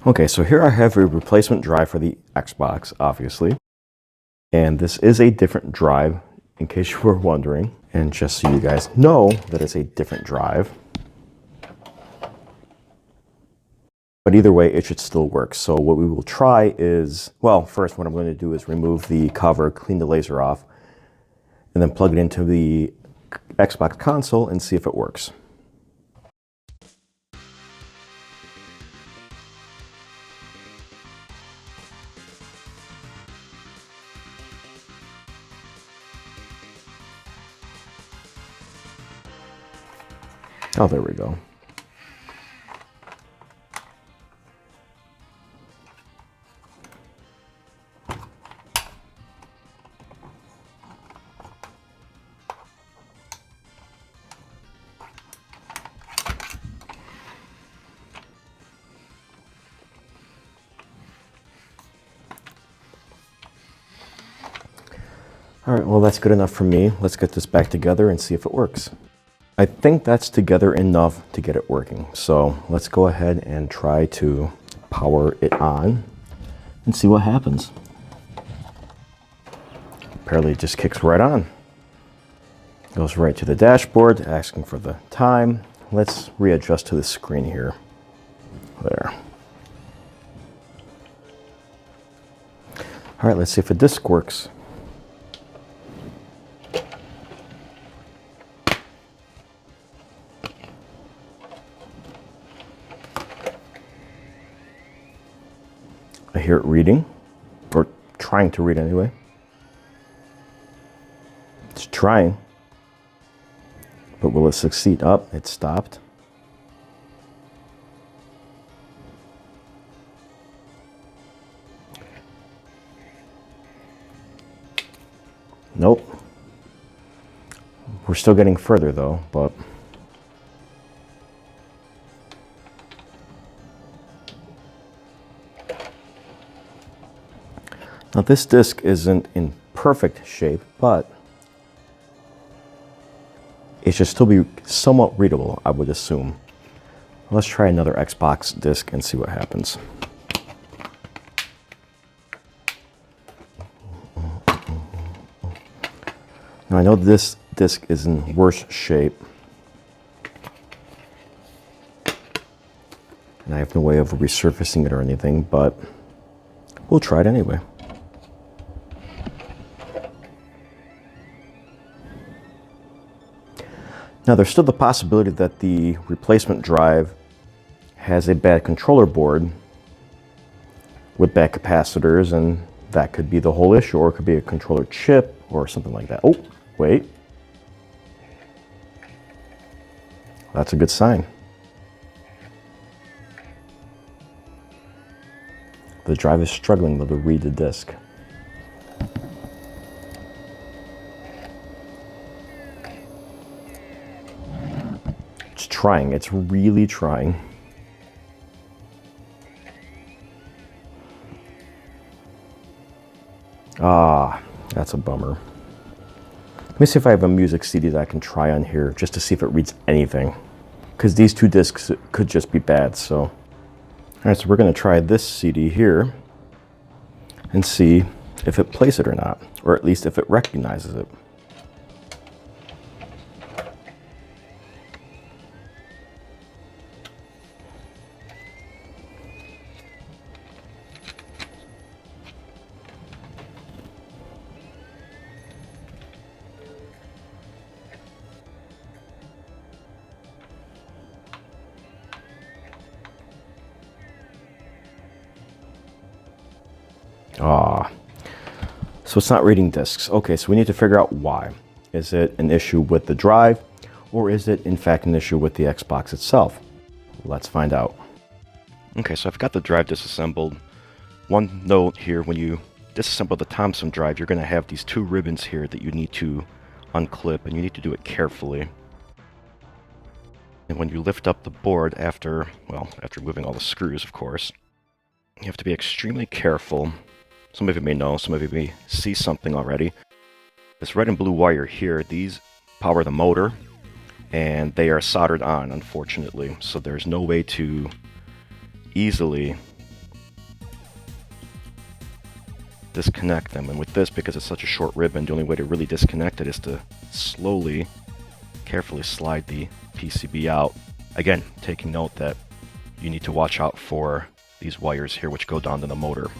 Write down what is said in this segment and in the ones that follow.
Okay, so here I have a replacement drive for the Xbox, obviously. And this is a different drive, in case you were wondering. And just so you guys know that it's a different drive. But either way, it should still work. So what we will try is, well, first what I'm going to do is remove the cover, clean the laser off, and then plug it into the Xbox console and see if it works. Oh, there we go. All right, well, that's good enough for me. Let's get this back together and see if it works. I think that's together enough to get it working. So let's go ahead and try to power it on and see what happens. Apparently it just kicks right on. Goes right to the dashboard, asking for the time. Let's readjust to the screen here. There. All right, let's see if a disc works. I hear it reading, or trying to read anyway. It's trying, but will it succeed? Up, it stopped. Nope. We're still getting further though, but now this disc isn't in perfect shape, but it should still be somewhat readable, I would assume. Let's try another Xbox disc and see what happens. Now I know this disc is in worse shape, and I have no way of resurfacing it or anything, but we'll try it anyway. Now there's still the possibility that the replacement drive has a bad controller board with bad capacitors, and that could be the whole issue, or it could be a controller chip or something like that. Oh, wait. That's a good sign. The drive is struggling though to read the disc. It's trying, it's really trying. Ah, that's a bummer. Let me see if I have a music CD that I can try on here just to see if it reads anything. Because these two discs could just be bad, so. All right, so we're gonna try this CD here and see if it plays it or not, or at least if it recognizes it. Ah, so it's not reading discs. Okay, so we need to figure out why. Is it an issue with the drive, or is it in fact an issue with the Xbox itself? Let's find out. Okay, so I've got the drive disassembled. One note here, when you disassemble the Thomson drive, you're going to have these two ribbons here that you need to unclip, and you need to do it carefully. And when you lift up the board after removing all the screws, of course, you have to be extremely careful. Some of you may know, some of you may see something already. This red and blue wire here, these power the motor, and they are soldered on, unfortunately. So there's no way to easily disconnect them. And with this, because it's such a short ribbon, the only way to really disconnect it is to slowly, carefully slide the PCB out. Again, taking note that you need to watch out for these wires here which go down to the motor.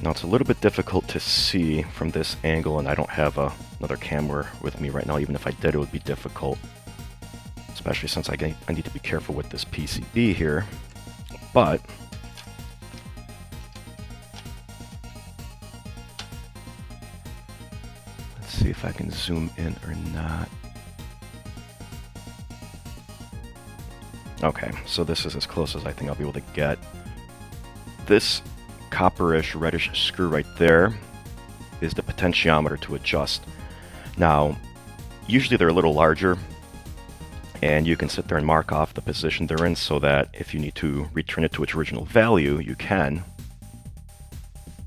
Now it's a little bit difficult to see from this angle, and I don't have another camera with me right now. Even if I did, it would be difficult, especially since I need to be careful with this PCB here. But let's see if I can zoom in or not. Okay, so this is as close as I think I'll be able to get. This copperish reddish screw right there is the potentiometer to adjust. Now, usually they're a little larger, and you can sit there and mark off the position they're in so that if you need to return it to its original value, you can.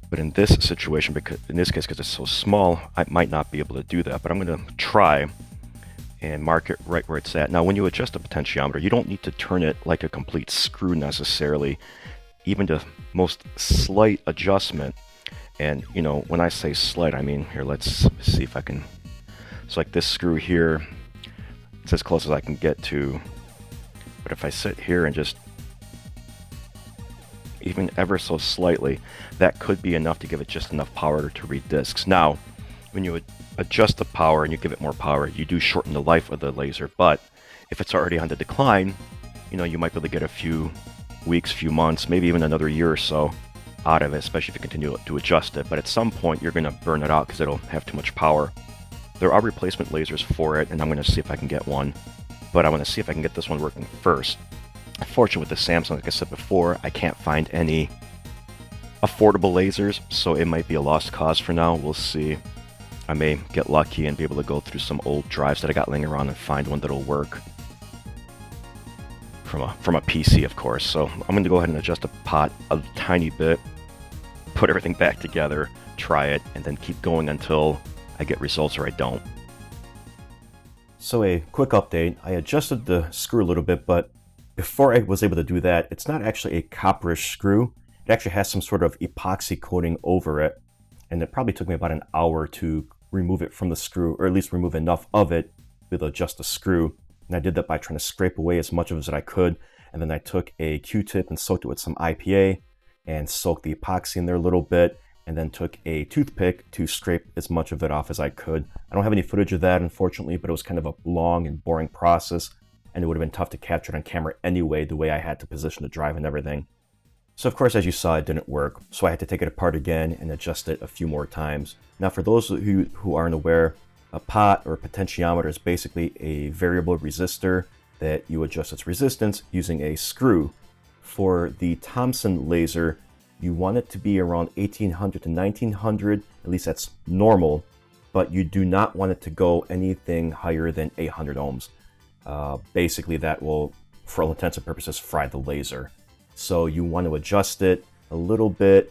But in this situation, because in this case, because it's so small, I might not be able to do that, but I'm going to try and mark it right where it's at. Now, when you adjust the potentiometer, you don't need to turn it like a complete screw necessarily. Even the most slight adjustment, and you know, when I say slight, I mean, here, let's see if I can, so like this screw here, it's as close as I can get to, but if I sit here and just even ever so slightly, that could be enough to give it just enough power to read discs. Now, when you adjust the power and you give it more power, you do shorten the life of the laser, but if it's already on the decline, you know, you might be able to get a few weeks, few months, maybe even another year or so out of it, especially if you continue to adjust it. But at some point, you're going to burn it out because it'll have too much power. There are replacement lasers for it, and I'm going to see if I can get one. But I want to see if I can get this one working first. Unfortunately, with the Samsung, like I said before, I can't find any affordable lasers, so it might be a lost cause for now. We'll see. I may get lucky and be able to go through some old drives that I got laying around and find one that'll work. From a PC, of course. So I'm going to go ahead and adjust the pot a tiny bit, put everything back together, try it, and then keep going until I get results or I don't. So a quick update. I adjusted the screw a little bit, but before I was able to do that, it's not actually a copperish screw. It actually has some sort of epoxy coating over it, and it probably took me about an hour to remove it from the screw, or at least remove enough of it to be able to adjust the screw. And I did that by trying to scrape away as much of it as I could. And then I took a Q-tip and soaked it with some IPA and soaked the epoxy in there a little bit. And then took a toothpick to scrape as much of it off as I could. I don't have any footage of that, unfortunately, but it was kind of a long and boring process. And it would have been tough to capture it on camera anyway, the way I had to position the drive and everything. So of course, as you saw, it didn't work. So I had to take it apart again and adjust it a few more times. Now, for those who aren't aware, a pot or a potentiometer is basically a variable resistor that you adjust its resistance using a screw. For the Thomson laser, you want it to be around 1800 to 1900, at least that's normal, but you do not want it to go anything higher than 800 ohms. Basically, that will, for all intents and purposes, fry the laser. So you want to adjust it a little bit,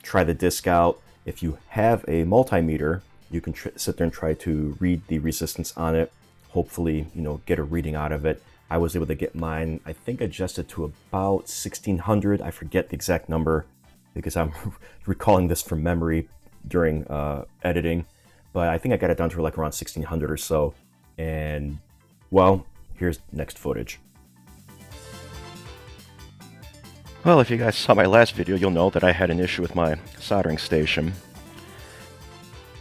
try the disc out. If you have a multimeter, you can sit there and try to read the resistance on it. Hopefully, you know, get a reading out of it. I was able to get mine, I think, adjusted to about 1600. I forget the exact number because I'm recalling this from memory during editing. But I think I got it down to like around 1600 or so. And, well, here's next footage. Well, if you guys saw my last video, you'll know that I had an issue with my soldering station.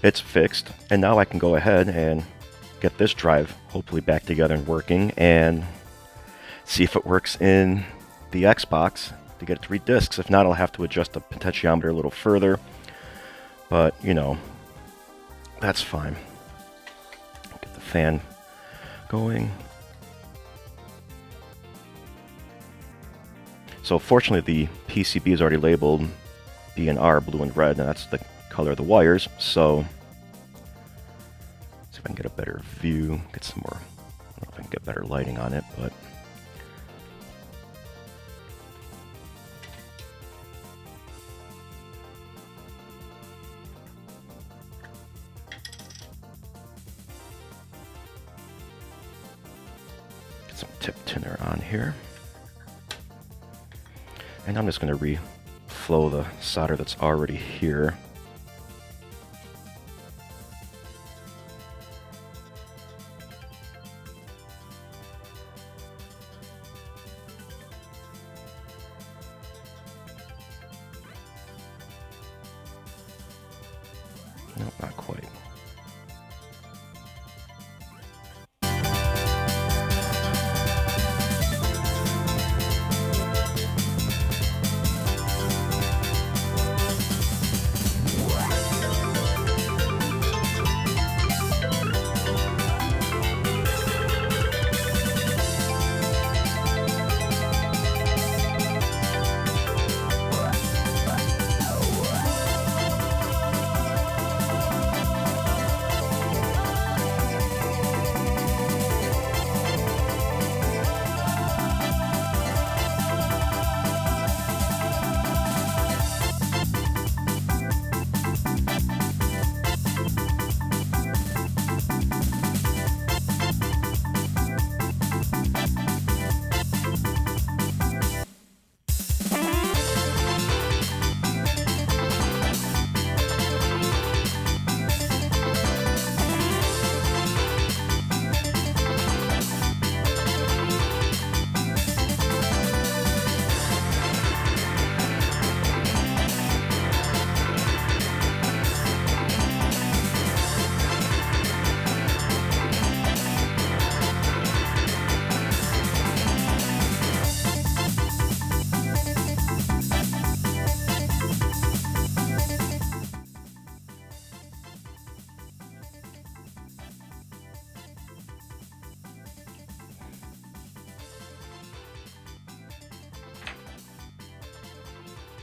It's fixed, and now I can go ahead and get this drive hopefully back together and working, and see if it works in the Xbox to get it to read discs. If not, I'll have to adjust the potentiometer a little further, but you know, that's fine. Get the fan going. So fortunately, the PCB is already labeled B and R, blue and red, and that's the color of the wires. So see if I can get a better view, get some more, I don't know if I can get better lighting on it, but get some tip tinner on here. And I'm just going to reflow the solder that's already here. Nope, not quite.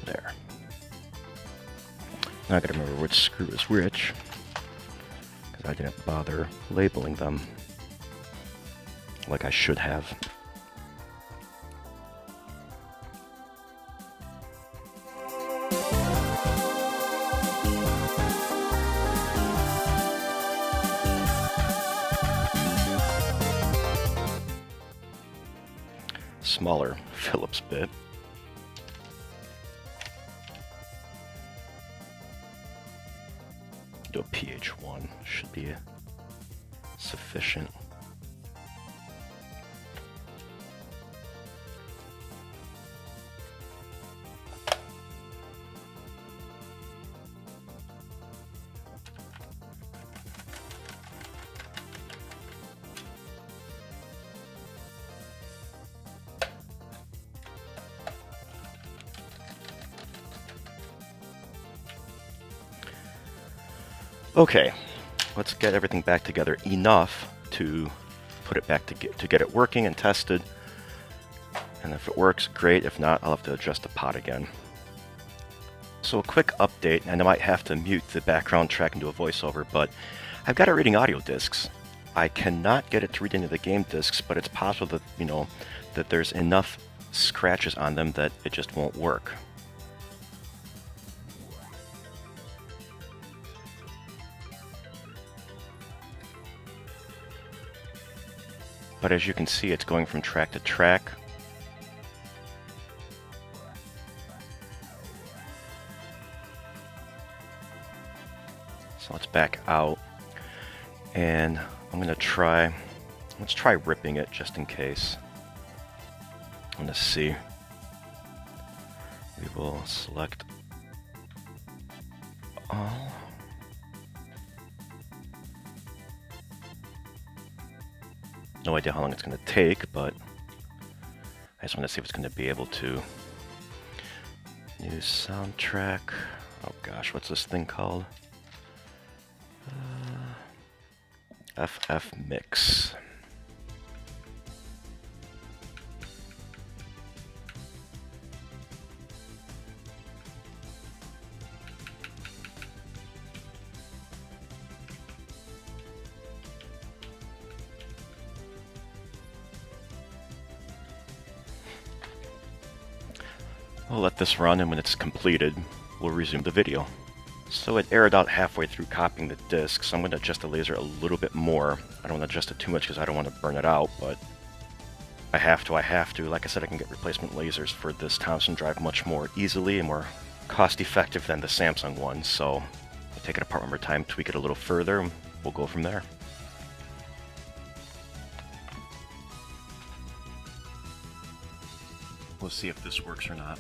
There. Now I gotta remember which screw is which, because I didn't bother labeling them like I should have. Smaller Phillips bit. Do a pH1 should be sufficient. Okay, let's get everything back together enough to put it back to get it working and tested. And if it works, great. If not, I'll have to adjust the pot again. So a quick update, and I might have to mute the background track and do a voiceover, but I've got it reading audio discs. I cannot get it to read any of the game discs, but it's possible that, you know, that there's enough scratches on them that it just won't work. But as you can see, it's going from track to track. So let's back out, and I'm going to let's try ripping it just in case. I'm going to see. We will select all. No idea how long it's going to take, but I just want to see if it's going to be able to. New soundtrack. Oh gosh, what's this thing called? FF Mix. We'll let this run, and when it's completed, we'll resume the video. So it aired out halfway through copying the disc, so I'm going to adjust the laser a little bit more. I don't want to adjust it too much because I don't want to burn it out, but I have to. Like I said, I can get replacement lasers for this Thomson drive much more easily and more cost-effective than the Samsung one, so I'll take it apart one more time, tweak it a little further, and we'll go from there. We'll see if this works or not.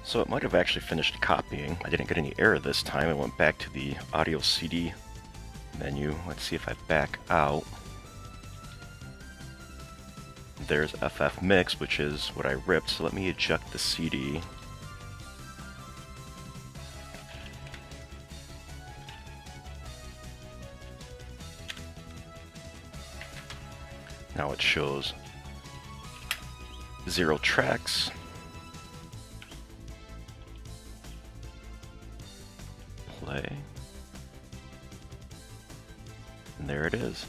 So it might have actually finished copying. I didn't get any error this time. I went back to the audio CD menu. Let's see if I back out. There's FF Mix, which is what I ripped, so let me eject the CD. Now it shows 0 tracks. Play. And there it is.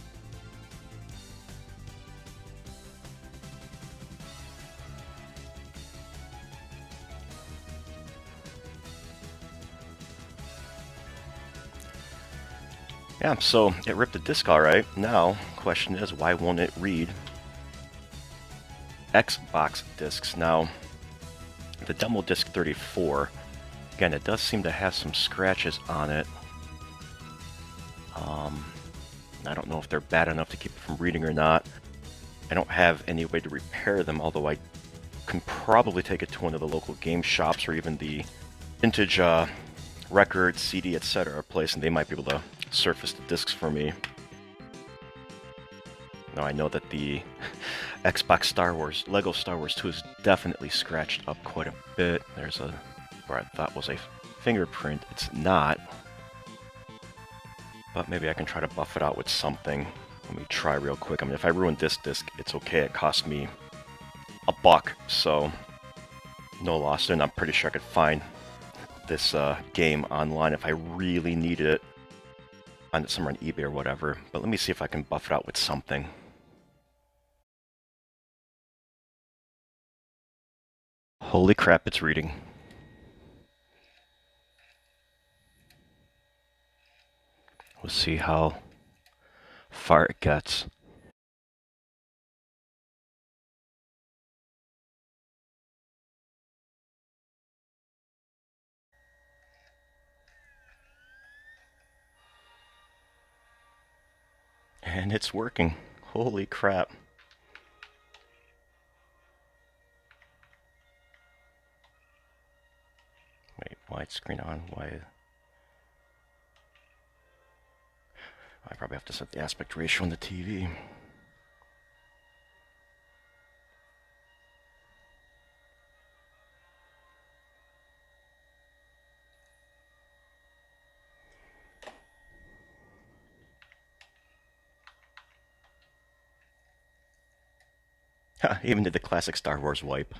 Yeah, so it ripped the disc alright. Now, question is, why won't it read Xbox discs? Now, the demo disc 34, again, it does seem to have some scratches on it. I don't know if they're bad enough to keep it from reading or not. I don't have any way to repair them, although I can probably take it to one of the local game shops or even the vintage record, CD, etc. place, and they might be able to surface the discs for me. Now I know that the Xbox Star Wars, Lego Star Wars 2 is definitely scratched up quite a bit. There's a, where I thought was a fingerprint, it's not. But maybe I can try to buff it out with something. Let me try real quick. I mean, if I ruin this disc, it's okay. It cost me $1, so no loss. And I'm pretty sure I could find this game online if I really needed it. Find it somewhere on eBay or whatever. But let me see if I can buff it out with something. Holy crap, it's reading. We'll see how far it gets. And it's working. Holy crap. Wait, widescreen on, why? I probably have to set the aspect ratio on the TV. Even did the classic Star Wars wipe.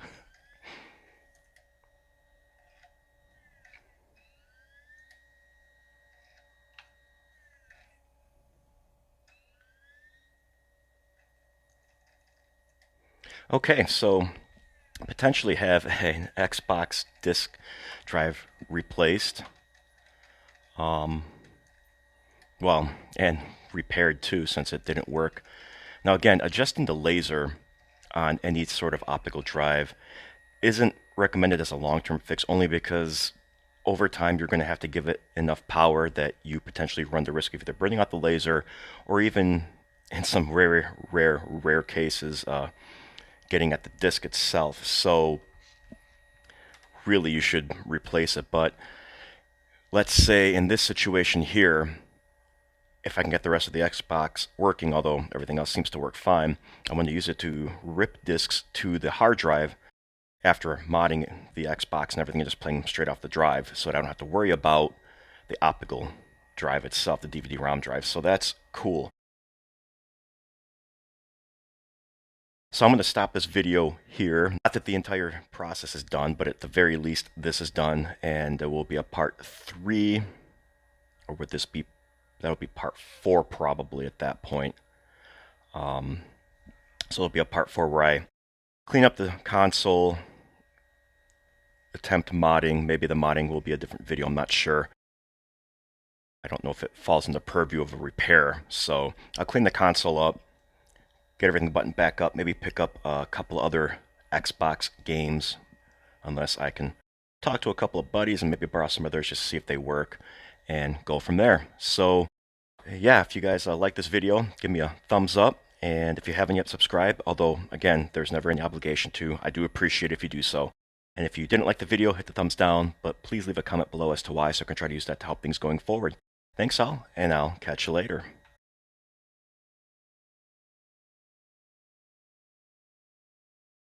Okay, so potentially have an Xbox disk drive replaced. Well, and repaired too, since it didn't work. Now again, adjusting the laser on any sort of optical drive isn't recommended as a long-term fix, only because over time you're going to have to give it enough power that you potentially run the risk of either burning out the laser or even in some rare cases getting at the disk itself. So really you should replace it. But let's say in this situation here, if I can get the rest of the Xbox working, although everything else seems to work fine, I'm going to use it to rip discs to the hard drive after modding the Xbox and everything, and just playing straight off the drive, so that I don't have to worry about the optical drive itself, the DVD-ROM drive. So that's cool. So I'm going to stop this video here. Not that the entire process is done, but at the very least this is done, and there will be a part 3, or would this be, that would be part 4 probably at that point. So it'll be a part 4 where I clean up the console, attempt modding. Maybe the modding will be a different video, I'm not sure. I don't know if it falls in the purview of a repair. So I'll clean the console up, get everything buttoned back up, maybe pick up a couple other Xbox games, unless I can talk to a couple of buddies and maybe borrow some others just to see if they work, and go from there. So yeah, if you guys like this video, give me a thumbs up, and if you haven't yet subscribed, although again, there's never any obligation to, I do appreciate if you do so. And if you didn't like the video, hit the thumbs down, but please leave a comment below as to why, so I can try to use that to help things going forward. Thanks all, and I'll catch you later.